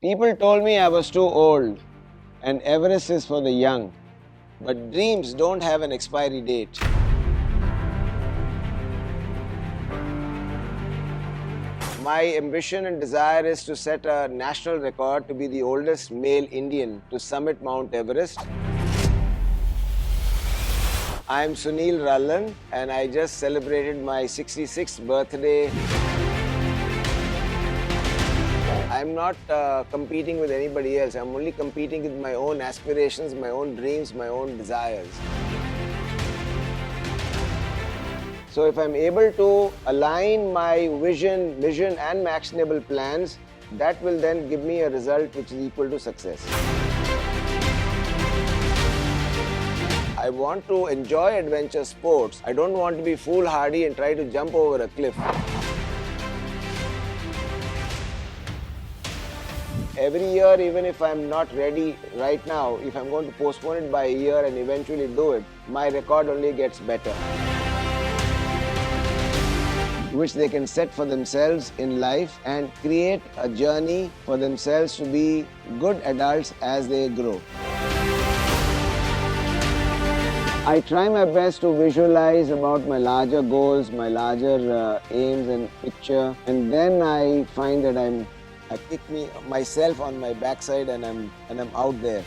People told me I was too old and Everest is for the young, but dreams don't have an expiry date. My ambition and desire is to set a national record to be the oldest male Indian to summit Mount Everest. I am Sunil Rallen and I just celebrated my 66th birthday. I'm not competing with anybody else. I'm only competing with my own aspirations, my own dreams, my own desires. So if I'm able to align my vision and my actionable plans, that will then give me a result which is equal to success. I want to enjoy adventure sports. I don't want to be foolhardy and try to jump over a cliff. Every year, even if I'm not ready right now, if I'm going to postpone it by a year and eventually do it, my record only gets better, which they can set for themselves in life and create a journey for themselves to be good adults as they grow. I try my best to visualize about my larger goals, my larger aims and picture, and then I find that I kick myself on my backside and I'm out there.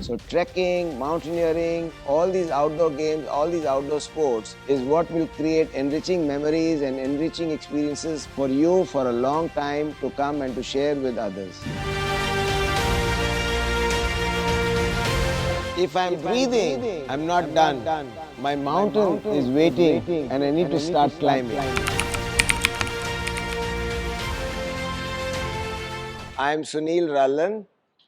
So trekking, mountaineering, all these outdoor games, all these outdoor sports is what will create enriching memories and enriching experiences for you for a long time to come and to share with others. If I'm breathing, I'm not done. My mountain is waiting and I need to start climbing. I'm Sunil Rallen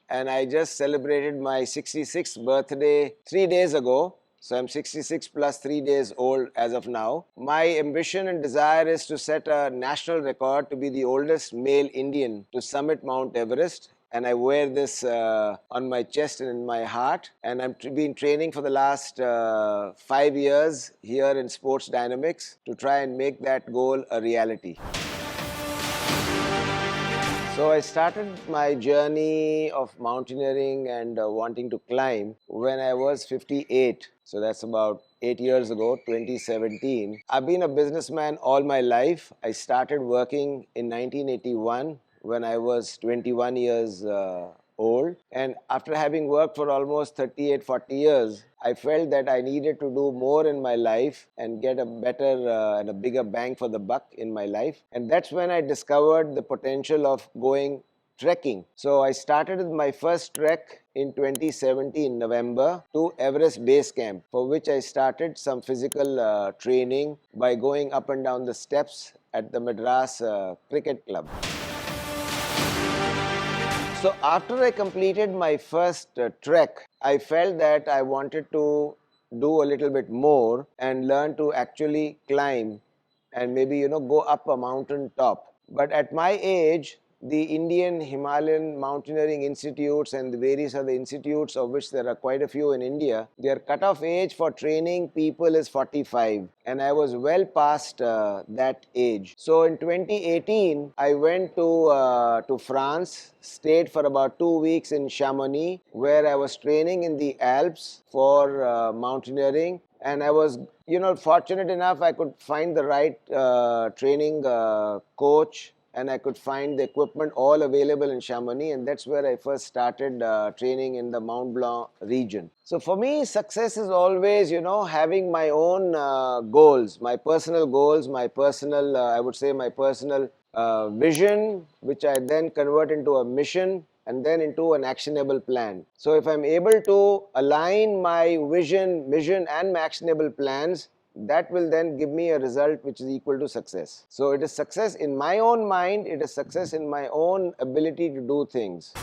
and I just celebrated my 66th birthday 3 days ago. So I'm 66 plus 3 days old as of now. My ambition and desire is to set a national record to be the oldest male Indian to summit Mount Everest. And I wear this on my chest and in my heart. And I've been training for the last 5 years here in Sports Dynamics to try and make that goal a reality. So I started my journey of mountaineering and wanting to climb when I was 58. So that's about 8 years ago, 2017. I've been a businessman all my life. I started working in 1981 when I was 21 years old. And after having worked for almost 38, 40 years, I felt that I needed to do more in my life and get a better and a bigger bang for the buck in my life. And that's when I discovered the potential of going trekking. So I started with my first trek in 2017 November to Everest Base Camp, for which I started some physical training by going up and down the steps at the Madras Cricket Club. So after I completed my first trek, I felt that I wanted to do a little bit more and learn to actually climb and maybe, go up a mountain top. But at my age, the Indian Himalayan Mountaineering Institutes and the various other institutes, of which there are quite a few in India, their cutoff age for training people is 45. And I was well past that age. So in 2018, I went to France, stayed for about 2 weeks in Chamonix, where I was training in the Alps for mountaineering. And I was, fortunate enough I could find the right training coach, and I could find the equipment all available in Chamonix, and that's where I first started training in the Mont Blanc region. So for me, success is always, having my own goals, my personal goals, my personal, I would say my personal vision, which I then convert into a mission and then into an actionable plan. So if I'm able to align my vision and my actionable plans, that will then give me a result which is equal to success. So it is success in my own mind, it is success in my own ability to do things.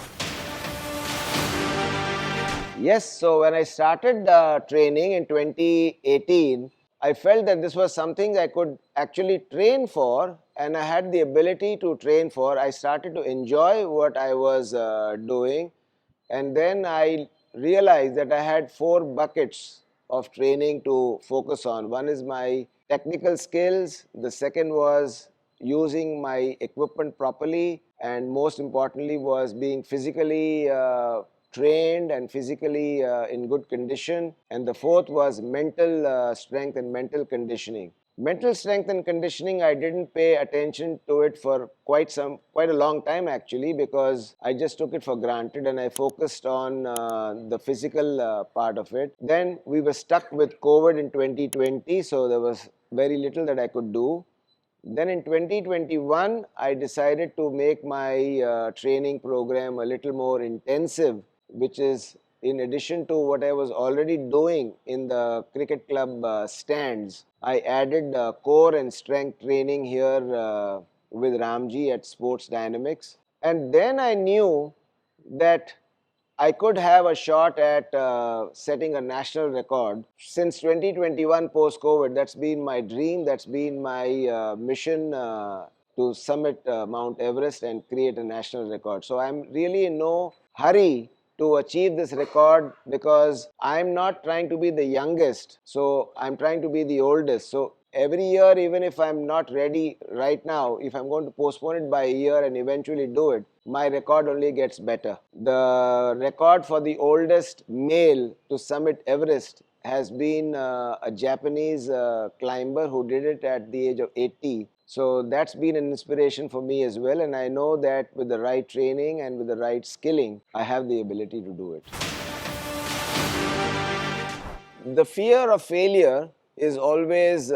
Yes, so when I started training in 2018, I felt that this was something I could actually train for, and I had the ability to train for. I started to enjoy what I was doing, and then I realized that I had 4 buckets of training to focus on. One is my technical skills. The second was using my equipment properly, and most importantly was being physically trained and physically in good condition. And the fourth was mental strength and mental conditioning. Mental strength and conditioning, I didn't pay attention to it for quite a long time actually, because I just took it for granted and I focused on the physical part of it. Then we were stuck with COVID in 2020, so there was very little that I could do. Then in 2021, I decided to make my training program a little more intensive, which is in addition to what I was already doing in the cricket club stands. I added core and strength training here with Ramji at Sports Dynamics. And then I knew that I could have a shot at setting a national record. Since 2021 post COVID, that's been my dream, that's been my mission to summit Mount Everest and create a national record. So I'm really in no hurry to achieve this record, because I'm not trying to be the youngest, so I'm trying to be the oldest. So every year, even if I'm not ready right now, if I'm going to postpone it by a year and eventually do it, my record only gets better. The record for the oldest male to summit Everest has been a Japanese climber who did it at the age of 80. So that's been an inspiration for me as well, and I know that with the right training and with the right skilling, I have the ability to do it. The fear of failure is always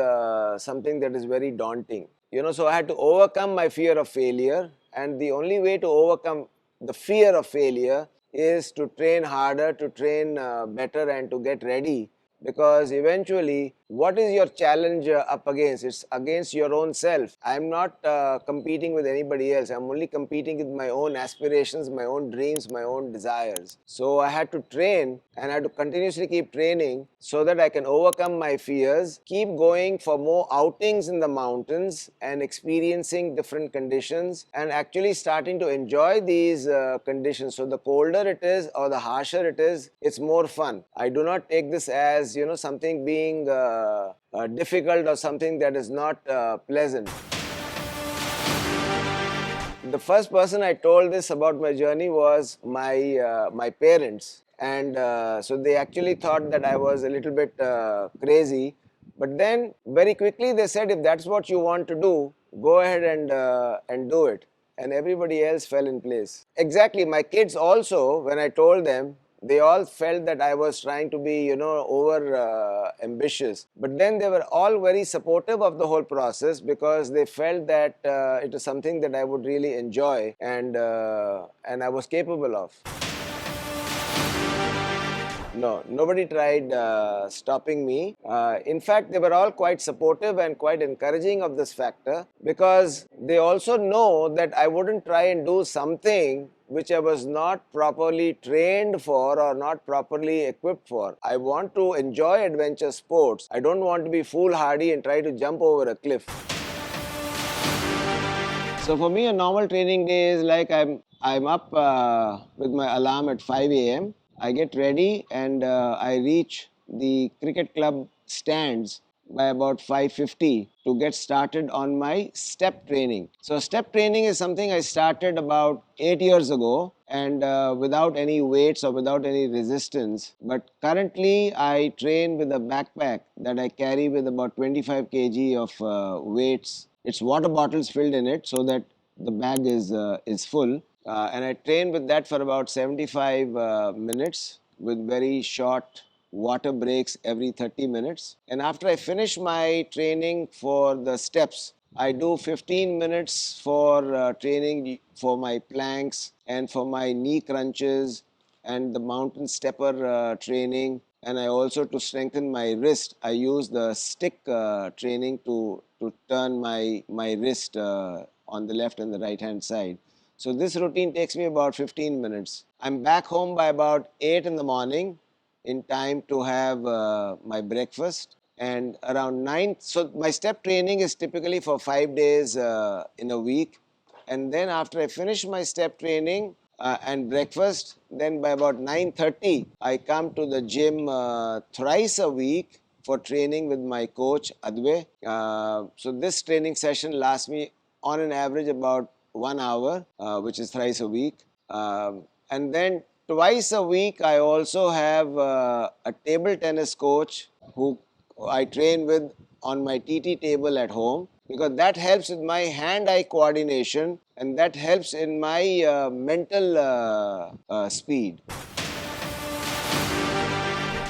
something that is very daunting. So I had to overcome my fear of failure, and the only way to overcome the fear of failure is to train harder, to train better, and to get ready. Because eventually, what is your challenge up against? It's against your own self. I'm not competing with anybody else. I'm only competing with my own aspirations, my own dreams, my own desires. So I had to train, and I had to continuously keep training so that I can overcome my fears, keep going for more outings in the mountains and experiencing different conditions, and actually starting to enjoy these conditions. So the colder it is or the harsher it is, it's more fun. I do not take this as something being difficult or something that is not pleasant. The first person I told this about my journey was my parents, and so they actually thought that I was a little bit crazy. But then very quickly they said, if that's what you want to do, go ahead and do it. And everybody else fell in place. Exactly, my kids also, when I told them, they all felt that I was trying to be, over ambitious. But then they were all very supportive of the whole process, because they felt that it was something that I would really enjoy and I was capable of. No, nobody tried stopping me. In fact, they were all quite supportive and quite encouraging of this factor, because they also know that I wouldn't try and do something which I was not properly trained for or not properly equipped for. I want to enjoy adventure sports. I don't want to be foolhardy and try to jump over a cliff. So for me, a normal training day is like I'm up with my alarm at 5 a.m. I get ready and I reach the cricket club stands by about 5:50 to get started on my step training. So step training is something I started about 8 years ago, and without any weights or without any resistance. But currently I train with a backpack that I carry with about 25 kg of weights. It's water bottles filled in it so that the bag is full. And I train with that for about 75 minutes with very short water breaks every 30 minutes. And after I finish my training for the steps, I do 15 minutes for training for my planks and for my knee crunches and the mountain stepper training. And I also, to strengthen my wrist, I use the stick training to turn my wrist on the left and the right hand side. So this routine takes me about 15 minutes. I'm back home by about 8 in the morning in time to have my breakfast. And around 9, so my step training is typically for 5 days in a week. And then after I finish my step training and breakfast, then by about 9:30, I come to the gym thrice a week for training with my coach Adve. So this training session lasts me on an average about 1 hour, which is thrice a week. And then twice a week, I also have a table tennis coach who I train with on my TT table at home, because that helps with my hand-eye coordination and that helps in my mental speed.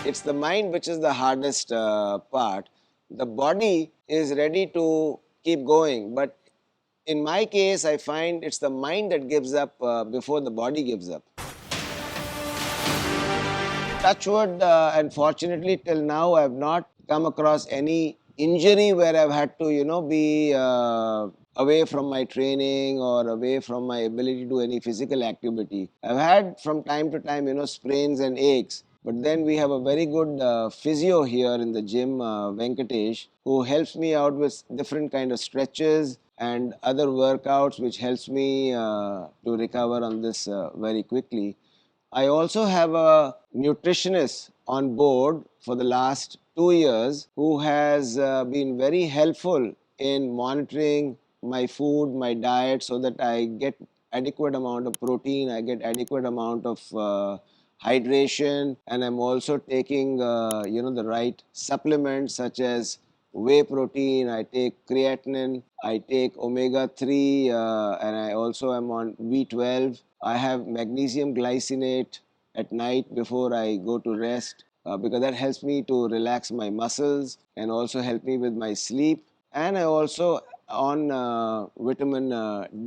It's the mind which is the hardest part. The body is ready to keep going, but in my case, I find it's the mind that gives up before the body gives up. Touch wood, and fortunately till now I've not come across any injury where I've had to, be away from my training or away from my ability to do any physical activity. I've had from time to time, sprains and aches. But then we have a very good physio here in the gym, Venkatesh, who helps me out with different kind of stretches and other workouts, which helps me to recover on this very quickly. I also have a nutritionist on board for the last 2 years who has been very helpful in monitoring my food, my diet, so that I get adequate amount of protein, I get adequate amount of hydration, and I'm also taking the right supplements such as whey protein, I take creatinine, I take omega 3, and I also am on B12. I have magnesium glycinate at night before I go to rest, because that helps me to relax my muscles and also help me with my sleep. And I also on vitamin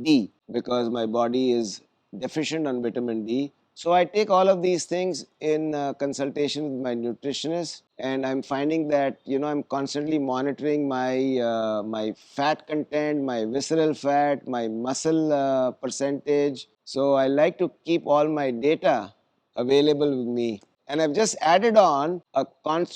D, because my body is deficient on vitamin D. So I take all of these things in consultation with my nutritionist, and I'm finding that I'm constantly monitoring my fat content, my visceral fat, my muscle percentage. So I like to keep all my data available with me. And I've just added on a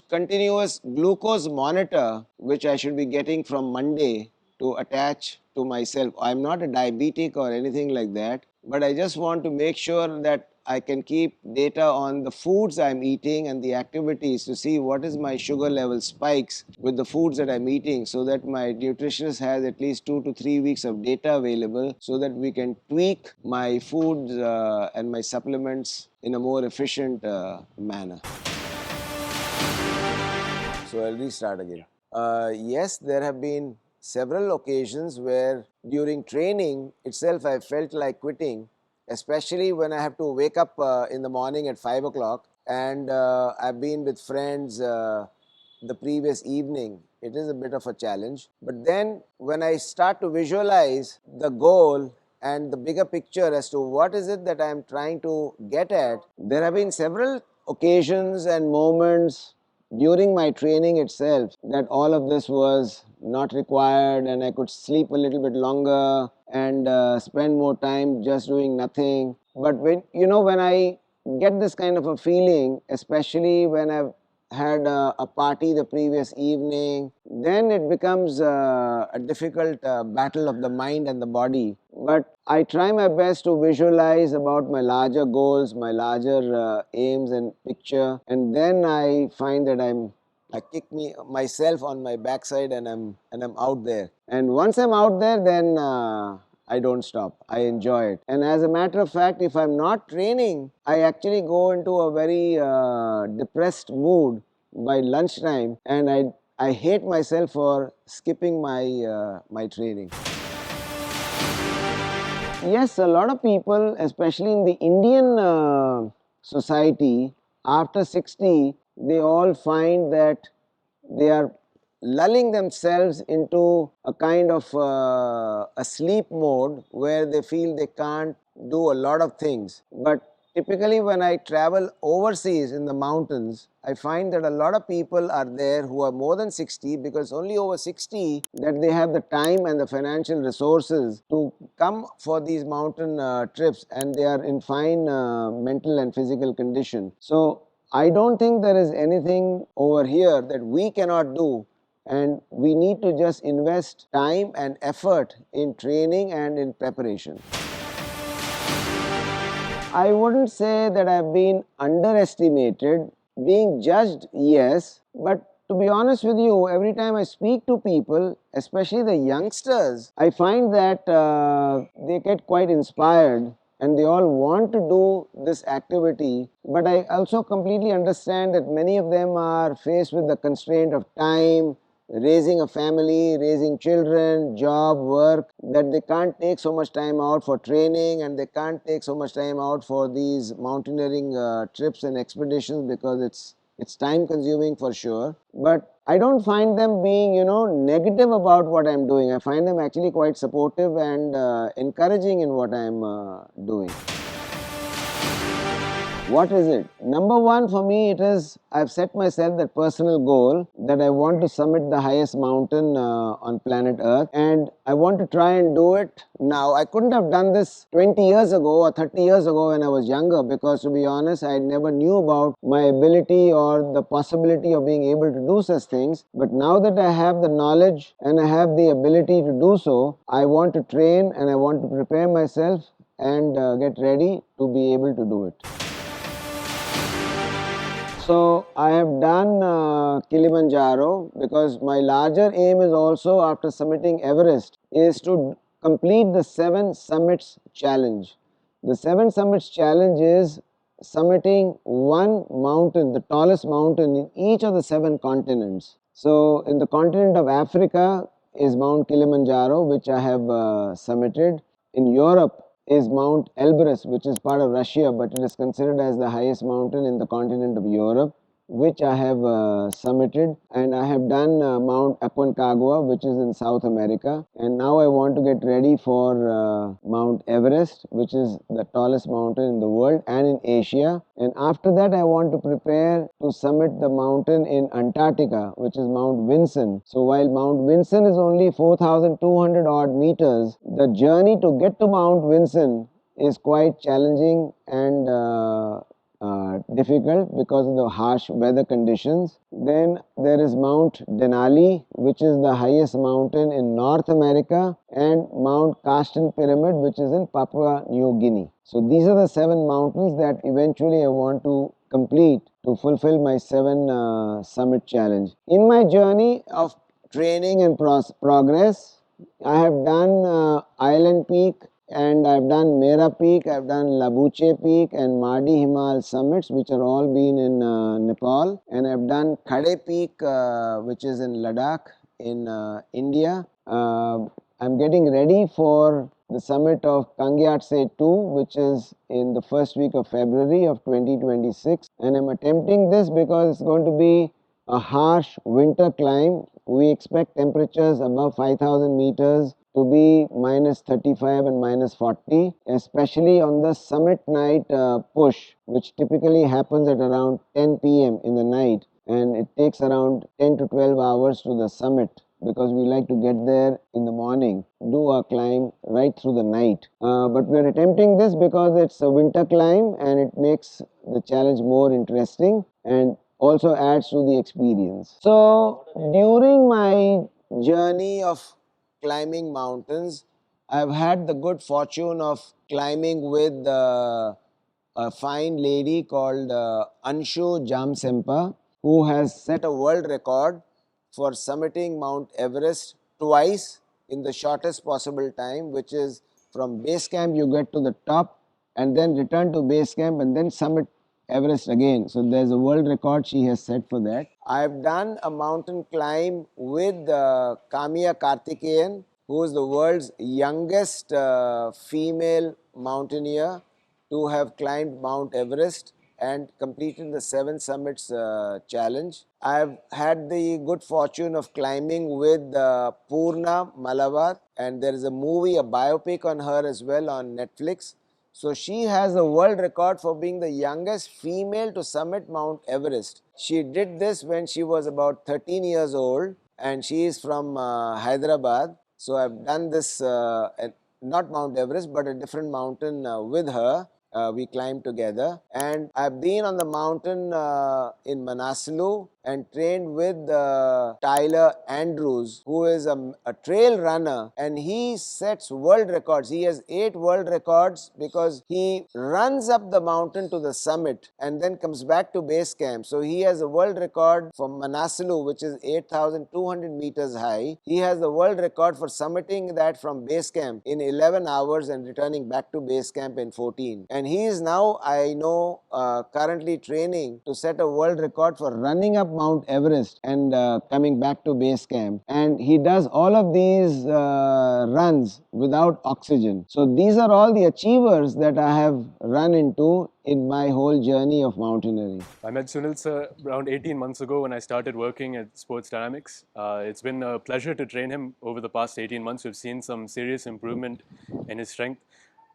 continuous glucose monitor, which I should be getting from Monday to attach to myself. I'm not a diabetic or anything like that, but I just want to make sure that I can keep data on the foods I'm eating and the activities to see what is my sugar level spikes with the foods that I'm eating, so that my nutritionist has at least 2 to 3 weeks of data available so that we can tweak my foods and my supplements in a more efficient manner. So I'll restart again. Yes, there have been several occasions where during training itself I felt like quitting, especially when I have to wake up in the morning at 5 o'clock, and I've been with friends the previous evening. It is a bit of a challenge. But then when I start to visualize the goal and the bigger picture as to what is it that I am trying to get at, there have been several occasions and moments during my training itself that all of this was not required, and I could sleep a little bit longer and spend more time just doing nothing. But when I get this kind of a feeling, especially when I've had a party the previous evening, then it becomes a difficult battle of the mind and the body. But I try my best to visualize about my larger goals, my larger aims and picture, and then I find that I kick myself on my backside, and I'm out there. And once I'm out there, then I don't stop. I enjoy it. And as a matter of fact, if I'm not training, I actually go into a very depressed mood by lunchtime, and I hate myself for skipping my training. Yes, a lot of people, especially in the Indian society, after 60, they all find that they are lulling themselves into a kind of a sleep mode where they feel they can't do a lot of things. But typically when I travel overseas in the mountains, I find that a lot of people are there who are more than 60, because only over 60 that they have the time and the financial resources to come for these mountain trips, and they are in fine mental and physical condition. So I don't think there is anything over here that we cannot do, and we need to just invest time and effort in training and in preparation. I wouldn't say that I've been underestimated. Being judged, yes, but to be honest with you, every time I speak to people, especially the youngsters, I find that they get quite inspired and they all want to do this activity. But I also completely understand that many of them are faced with the constraint of time, raising a family, raising children, job, work, that they can't take so much time out for training and they can't take so much time out for these mountaineering trips and expeditions because it's time consuming for sure. But I don't find them being, negative about what I'm doing. I find them actually quite supportive and encouraging in what I'm doing. What is it? Number one for me, it is I've set myself that personal goal that I want to summit the highest mountain on planet Earth, and I want to try and do it now. I couldn't have done this 20 years ago or 30 years ago when I was younger because, to be honest, I never knew about my ability or the possibility of being able to do such things. But now that I have the knowledge and I have the ability to do so, I want to train and I want to prepare myself and get ready to be able to do it. So I have done Kilimanjaro because my larger aim is also, after summiting Everest, is to complete the 7 summits challenge. The 7 summits challenge is summiting one mountain, the tallest mountain in each of the 7 continents. So in the continent of Africa is Mount Kilimanjaro, which I have summited. In Europe is Mount Everest, which is part of Russia, but it is considered as the highest mountain in the continent of Europe, which I have summited. And I have done Mount Aconcagua, which is in South America. And now I want to get ready for Mount Everest, which is the tallest mountain in the world and in Asia. And after that, I want to prepare to summit the mountain in Antarctica, which is Mount Vinson. So while Mount Vinson is only 4,200 odd meters, the journey to get to Mount Vinson is quite challenging and difficult because of the harsh weather conditions. Then there is Mount Denali, which is the highest mountain in North America, and Mount Carsten Pyramid, which is in Papua New Guinea. So these are the 7 mountains that eventually I want to complete to fulfill my 7 summit challenge. In my journey of training and progress, I have done Island Peak, and I've done Mera Peak, I've done Labuche Peak and Mardi Himal summits, which are all been in Nepal, and I've done Khade Peak, which is in Ladakh in India. I'm getting ready for the summit of Kangyatse 2, which is in the first week of February of 2026, and I'm attempting this because it's going to be a harsh winter climb. We expect temperatures above 5,000 meters to be minus 35 and minus 40, especially on the summit night push, which typically happens at around 10 p.m. in the night, and it takes around 10 to 12 hours to the summit because we like to get there in the morning, do our climb right through the night. But we are attempting this because it's a winter climb and it makes the challenge more interesting and also adds to the experience. So during my journey of climbing mountains, I've had the good fortune of climbing with a fine lady called Anshu Jamsempa, who has set a world record for summiting Mount Everest twice in the shortest possible time, which is from base camp you get to the top and then return to base camp and then summit Everest again. So there's a world record she has set for that. I've done a mountain climb with Kamya Karthikeyan, who is the world's youngest female mountaineer to have climbed Mount Everest and completed the 7 summits challenge. I've had the good fortune of climbing with Purna Malawat, and there is a movie, a biopic on her as well on Netflix. So she has a world record for being the youngest female to summit Mount Everest. She did this when she was about 13 years old, and she is from Hyderabad. So I've done this, not Mount Everest, but a different mountain with her. We climbed together, and I've been on the mountain in Manaslu and trained with Tyler Andrews, who is a trail runner, and he sets world records. He has 8 world records because he runs up the mountain to the summit and then comes back to base camp. So he has a world record for Manaslu, which is 8,200 meters high. He has the world record for summiting that from base camp in 11 hours and returning back to base camp in 14. And he is now, I know, currently training to set a world record for running up Mount Everest and coming back to base camp. And he does all of these runs without oxygen. So these are all the achievers that I have run into in my whole journey of mountaineering. I met Sunil sir around 18 months ago when I started working at Sports Dynamics. It's been a pleasure to train him over the past 18 months. We've seen some serious improvement in his strength.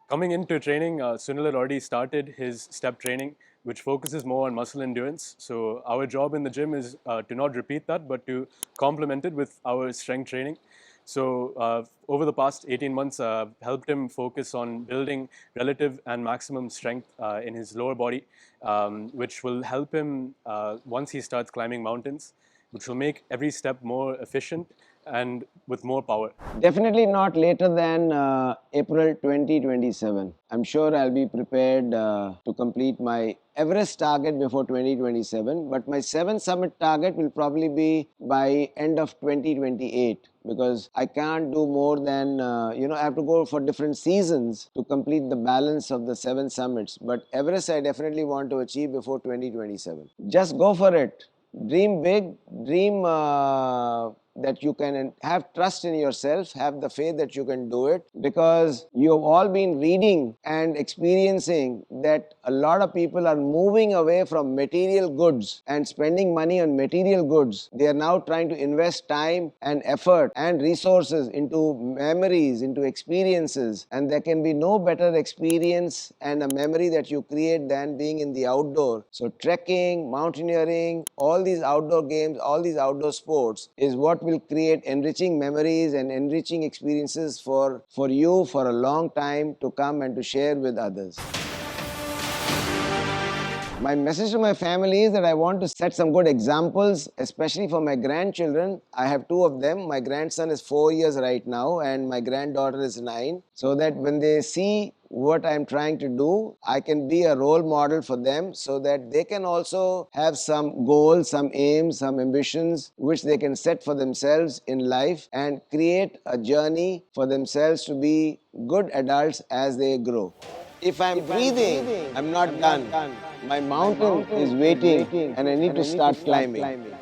Coming into training, Sunil had already started his step training, which focuses more on muscle endurance. So our job in the gym is to not repeat that, but to complement it with our strength training. So over the past 18 months, helped him focus on building relative and maximum strength in his lower body, which will help him once he starts climbing mountains, which will make every step more efficient and with more power. Definitely not later than April 2027. I'm sure I'll be prepared to complete my Everest target before 2027, but my 7 summit target will probably be by end of 2028, because I can't do more than, I have to go for different seasons to complete the balance of the 7 summits. But Everest I definitely want to achieve before 2027. Just go for it. Dream big, dream that you can have trust in yourself, have the faith that you can do it, because you have all been reading and experiencing that a lot of people are moving away from material goods and spending money on material goods. They are now trying to invest time and effort and resources into memories, into experiences, and there can be no better experience and a memory that you create than being in the outdoor. So trekking, mountaineering, all these outdoor games, all these outdoor sports is what will create enriching memories and enriching experiences for you for a long time to come and to share with others. My message to my family is that I want to set some good examples, especially for my grandchildren. I have 2 of them. My grandson is 4 years right now and my granddaughter is 9. So that when they see what I'm trying to do, I can be a role model for them so that they can also have some goals, some aims, some ambitions which they can set for themselves in life and create a journey for themselves to be good adults as they grow. If I'm breathing, I'm not done. My mountain is waiting and I need to start climbing.